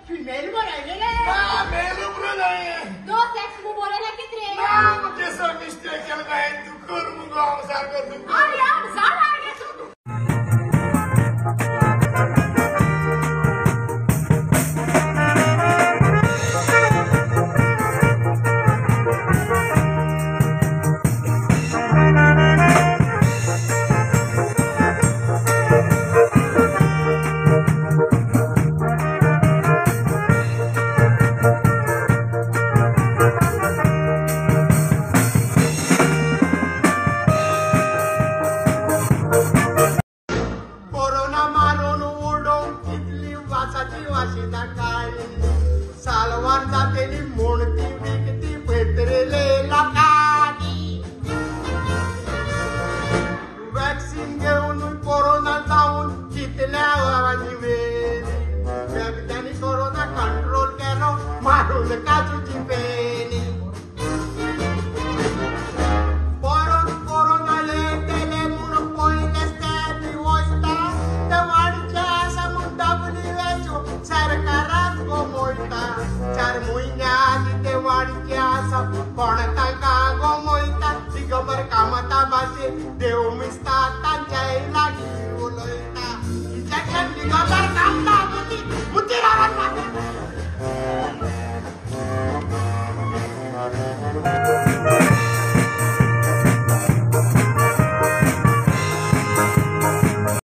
Femelle moraine. Ah, melo brunei. Do sexo mu bolele que treina. Não, porque só mistura aquele velho do curvo, igual os argos do curvo. Ai, zara ne tu. Salvanda deli monti vikti petrele lakani vaccine घेऊन corona जाऊन कितल्या वाणी वेली त्यांनी corona control केलो मारून काजूची penny परत corona येतेले म्हणून पयलेच ते वयता ते वाडीच्या आसा म्हूण WHO सरकारान गोमयता 4 महिन्यात ते वाडीचे आसा पण तांका गोमयता दिगंबर कामता भाशेन देव मिसता तांच्या लागीं उलयता कित्याक दिगंबर कामता